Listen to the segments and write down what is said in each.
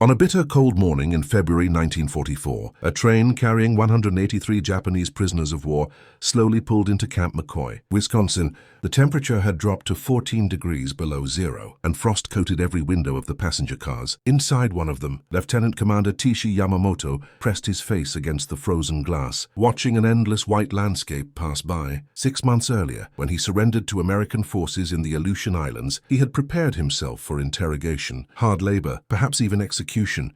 On a bitter cold morning in February 1944, a train carrying 183 Japanese prisoners of war slowly pulled into Camp McCoy, Wisconsin. The temperature had dropped to 14 degrees below zero, and frost coated every window of the passenger cars. Inside one of them, Lieutenant Commander Tishi Yamamoto pressed his face against the frozen glass, watching an endless white landscape pass by. 6 months earlier, when he surrendered to American forces in the Aleutian Islands, he had prepared himself for interrogation, hard labor, perhaps even execution,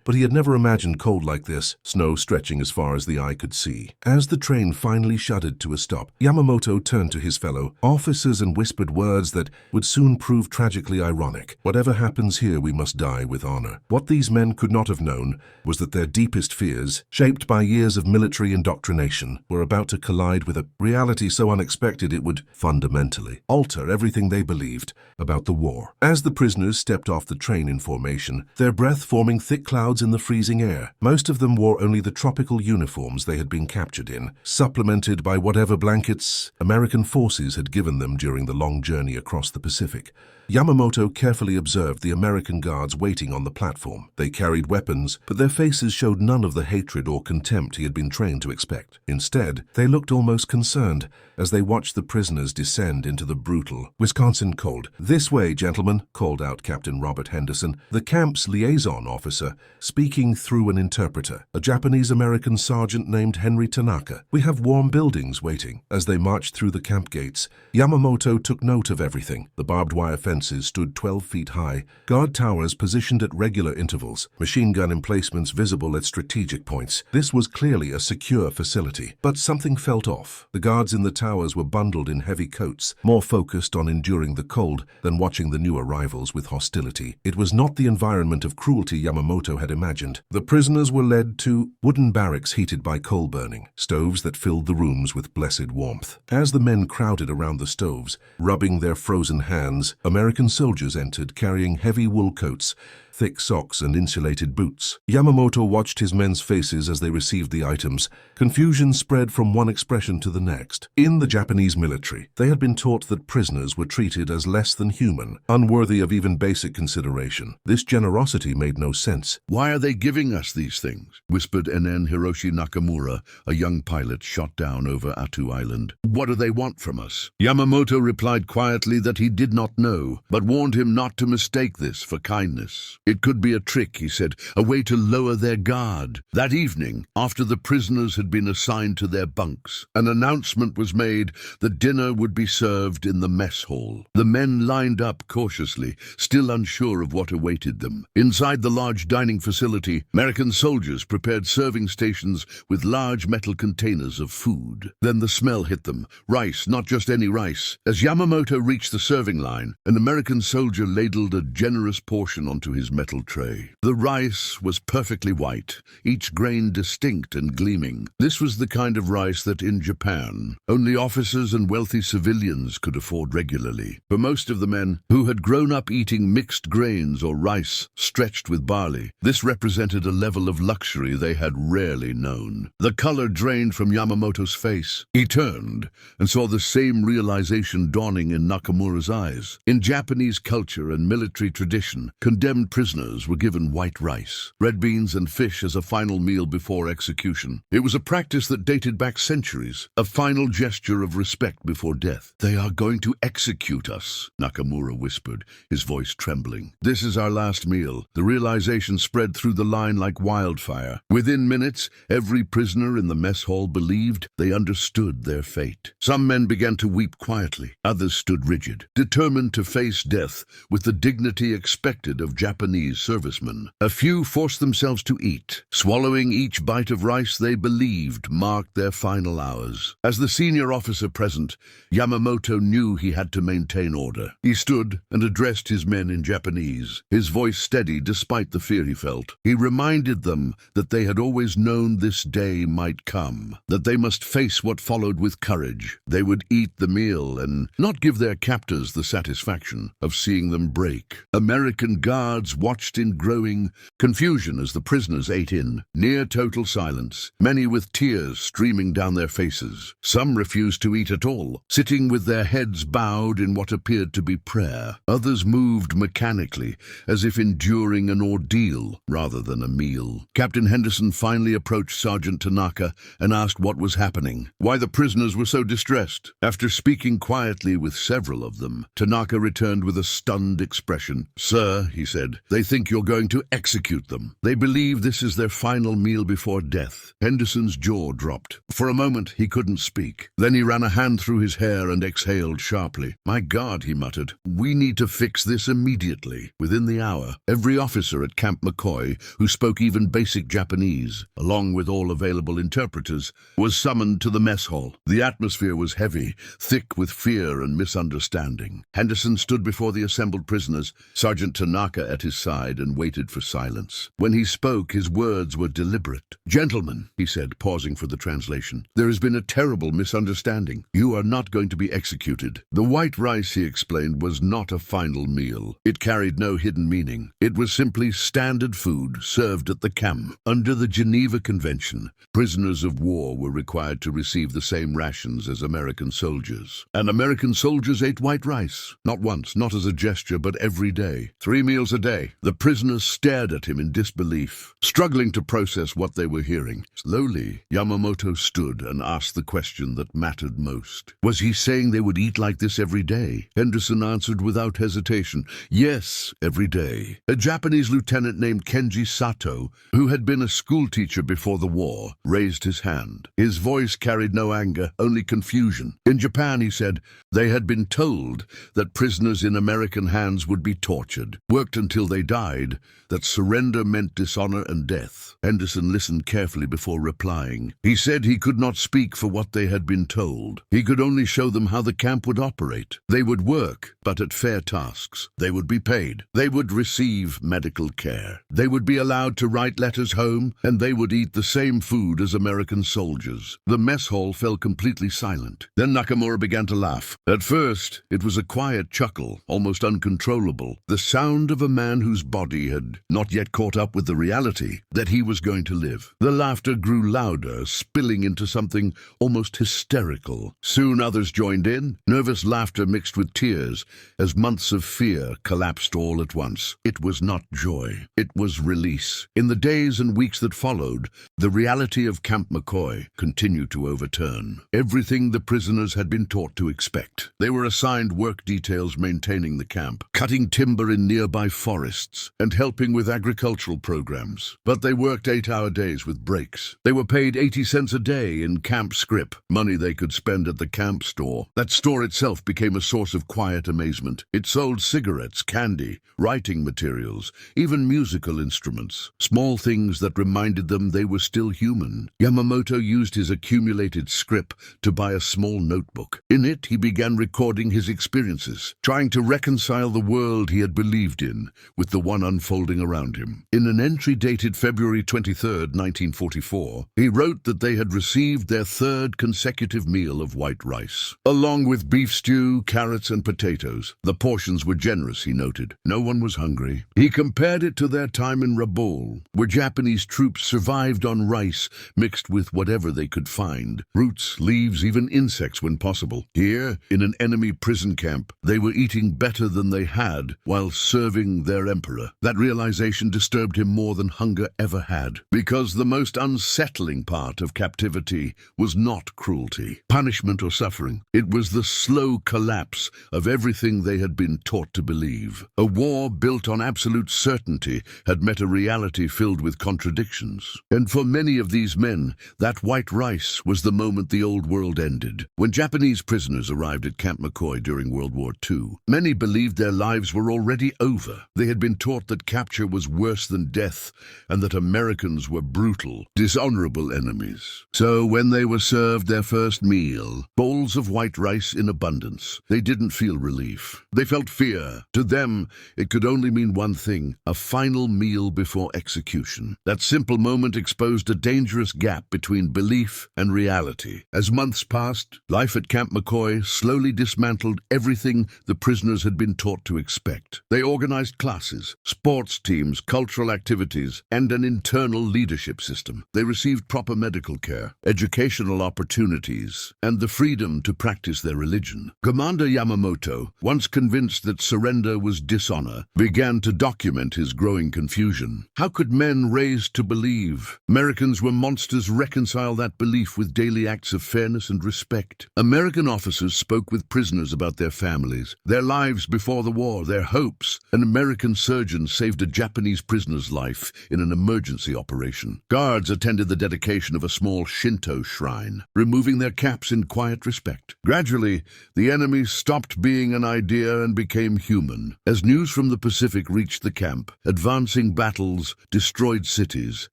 but he had never imagined cold like this, snow stretching as far as the eye could see. As the train finally shuddered to a stop, Yamamoto turned to his fellow officers and whispered words that would soon prove tragically ironic. "Whatever happens here, we must die with honor." What these men could not have known was that their deepest fears, shaped by years of military indoctrination, were about to collide with a reality so unexpected it would fundamentally alter everything they believed about the war. As the prisoners stepped off the train in formation, their breath forming thick clouds in the freezing air, most of them wore only the tropical uniforms they had been captured in, supplemented by whatever blankets American forces had given them during the long journey across the Pacific. Yamamoto carefully observed the American guards waiting on the platform. They carried weapons, but their faces showed none of the hatred or contempt he had been trained to expect. Instead, they looked almost concerned as they watched the prisoners descend into the brutal Wisconsin cold. "This way, gentlemen," called out Captain Robert Henderson, the camp's liaison officer, speaking through an interpreter, a Japanese-American sergeant named Henry Tanaka. "We have warm buildings waiting." As they marched through the camp gates, Yamamoto took note of everything. The barbed wire fences stood 12 feet high, guard towers positioned at regular intervals, machine gun emplacements visible at strategic points. This was clearly a secure facility, but something felt off. The guards in the towers were bundled in heavy coats, more focused on enduring the cold than watching the new arrivals with hostility. It was not the environment of cruelty Yamamoto had imagined. The prisoners were led to wooden barracks heated by coal burning, stoves that filled the rooms with blessed warmth. As the men crowded around the stoves, rubbing their frozen hands, American soldiers entered carrying heavy wool coats, thick socks and insulated boots. Yamamoto watched his men's faces as they received the items. Confusion spread from one expression to the next. In the Japanese military, they had been taught that prisoners were treated as less than human, unworthy of even basic consideration. This generosity made no sense. "Why are they giving us these things?" whispered NN Hiroshi Nakamura, a young pilot shot down over Attu Island. "What do they want from us?" Yamamoto replied quietly that he did not know, but warned him not to mistake this for kindness. "It could be a trick," he said, "a way to lower their guard." That evening, after the prisoners had been assigned to their bunks, an announcement was made that dinner would be served in the mess hall. The men lined up cautiously, still unsure of what awaited them. Inside the large dining facility, American soldiers prepared serving stations with large metal containers of food. Then the smell hit them. Rice, not just any rice. As Yamamoto reached the serving line, an American soldier ladled a generous portion onto his metal tray. The rice was perfectly white, each grain distinct and gleaming. This was the kind of rice that in Japan, only officers and wealthy civilians could afford regularly. For most of the men, who had grown up eating mixed grains or rice stretched with barley, this represented a level of luxury they had rarely known. The color drained from Yamamoto's face. He turned and saw the same realization dawning in Nakamura's eyes. In Japanese culture and military tradition, condemned prisoners were given white rice, red beans and fish as a final meal before execution. It was a practice that dated back centuries, a final gesture of respect before death. "They are going to execute us," Nakamura whispered, his voice trembling. "This is our last meal." The realization spread through the line like wildfire. Within minutes, every prisoner in the mess hall believed they understood their fate. Some men began to weep quietly. Others stood rigid, determined to face death with the dignity expected of Japanese servicemen. A few forced themselves to eat, swallowing each bite of rice they believed marked their final hours. As the senior officer present, Yamamoto knew he had to maintain order. He stood and addressed his men in Japanese, his voice steady despite the fear he felt. He reminded them that they had always known this day might come, that they must face what followed with courage. They would eat the meal and not give their captors the satisfaction of seeing them break. American guards watched in growing confusion as the prisoners ate in. Near total silence, many with tears streaming down their faces. Some refused to eat at all, sitting with their heads bowed in what appeared to be prayer. Others moved mechanically, as if enduring an ordeal rather than a meal. Captain Henderson finally approached Sergeant Tanaka and asked what was happening, why the prisoners were so distressed. After speaking quietly with several of them, Tanaka returned with a stunned expression. "Sir," he said, "they think you're going to execute them. They believe this is their final meal before death." Henderson's jaw dropped. For a moment, he couldn't speak. Then he ran a hand through his hair and exhaled sharply. "My God," he muttered, "we need to fix this immediately." Within the hour, every officer at Camp McCoy who spoke even basic Japanese, along with all available interpreters, was summoned to the mess hall. The atmosphere was heavy, thick with fear and misunderstanding. Henderson stood before the assembled prisoners, Sergeant Tanaka at his side, and waited for silence. When he spoke, his words were deliberate. "Gentlemen," he said, pausing for the translation, "there has been a terrible misunderstanding. You are not going to be executed." The white rice, he explained, was not a final meal. It carried no hidden meaning. It was simply standard food served at the camp. Under the Geneva Convention, prisoners of war were required to receive the same rations as American soldiers. And American soldiers ate white rice. Not once, not as a gesture, but every day. 3 meals a day. The prisoners stared at him in disbelief, struggling to process what they were hearing. Slowly, Yamamoto stood and asked the question that mattered most. Was he saying they would eat like this every day? Henderson answered without hesitation, "Yes, every day." A Japanese lieutenant named Kenji Sato, who had been a schoolteacher before the war, raised his hand. His voice carried no anger, only confusion. In Japan, he said, they had been told that prisoners in American hands would be tortured, worked until they died, that surrender meant dishonor and death. Henderson listened carefully before replying. He said he could not speak for what they had been told. He could only show them how the camp would operate. They would work, but at fair tasks. They would be paid. They would receive medical care. They would be allowed to write letters home, and they would eat the same food as American soldiers. The mess hall fell completely silent. Then Nakamura began to laugh. At first, it was a quiet chuckle, almost uncontrollable, the sound of a man whose body had not yet caught up with the reality that he was going to live. The laughter grew louder, spilling into something almost hysterical. Soon others joined in, nervous laughter mixed with tears, as months of fear collapsed all at once. It was not joy. It was release. In the days and weeks that followed, the reality of Camp McCoy continued to overturn everything the prisoners had been taught to expect. They were assigned work details maintaining the camp, cutting timber in nearby forests, and helping with agricultural programs. But they worked 8-hour days with breaks. They were paid 80 cents a day in camp scrip, money they could spend at the camp store. That store itself became a source of quiet amazement. It sold cigarettes, candy, writing materials, even musical instruments, small things that reminded them they were still human. Yamamoto used his accumulated scrip to buy a small notebook. In it, he began recording his experiences, trying to reconcile the world he had believed in with the one unfolding around him. In an entry dated February 23, 1944, he wrote that they had received their 3rd consecutive meal of white rice, along with beef stew, carrots, and potatoes. The portions were generous, he noted. No one was hungry. He compared it to their time in Rabaul, where Japanese troops survived on rice mixed with whatever they could find, roots, leaves, even insects when possible. Here, in an enemy prison camp, they were eating better than they had while serving their emperor. That realization disturbed him more than hunger ever had, because the most unsettling part of captivity was not cruelty, punishment, or suffering. It was the slow collapse of everything they had been taught to believe. A war built on absolute certainty had met a reality filled with contradictions. And for many of these men, that white rice was the moment the old world ended. When Japanese prisoners arrived at Camp McCoy during World War II, many believed their lives were already over. They had been taught that capture was worse than death, and that Americans were brutal, dishonorable enemies. So when they were served their first meal, bowls of white rice in abundance, they didn't feel relief. They felt fear. To them, it could only mean one thing: a final meal before execution. That simple moment exposed a dangerous gap between belief and reality. As months passed, life at Camp McCoy slowly dismantled everything the prisoners had been taught to expect. They organized classes, classes, sports teams, cultural activities, and an internal leadership system. They received proper medical care, educational opportunities, and the freedom to practice their religion. Commander Yamamoto, once convinced that surrender was dishonor, began to document his growing confusion. How could men raised to believe Americans were monsters reconcile that belief with daily acts of fairness and respect? American officers spoke with prisoners about their families, their lives before the war, their hopes. An American surgeon saved a Japanese prisoner's life in an emergency operation. Guards attended the dedication of a small Shinto shrine, removing their caps in quiet respect. Gradually, the enemy stopped being an idea and became human. As news from the Pacific reached the camp, advancing battles destroyed cities,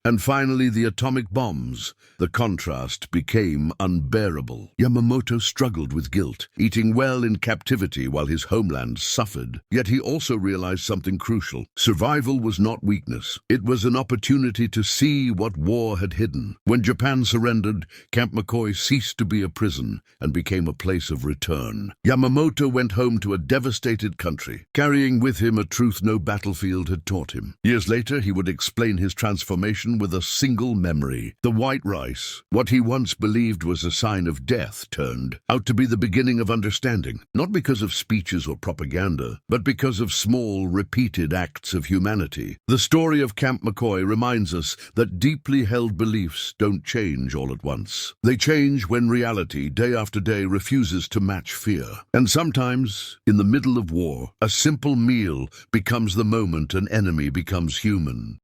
and finally the atomic bombs, the contrast became unbearable. Yamamoto struggled with guilt, eating well in captivity while his homeland suffered. Yet he also realized something crucial. Survival was not weakness. It was an opportunity to see what war had hidden. When Japan surrendered, Camp McCoy ceased to be a prison and became a place of return. Yamamoto went home to a devastated country, carrying with him a truth no battlefield had taught him. Years later, he would explain his transformation with a single memory. The white rice, what he once believed was a sign of death, turned out to be the beginning of understanding, not because of speeches or propaganda, but because of small, repeated acts of humanity. The story of Camp McCoy reminds us that deeply held beliefs don't change all at once. They change when reality, day after day, refuses to match fear. And sometimes, in the middle of war, a simple meal becomes the moment an enemy becomes human.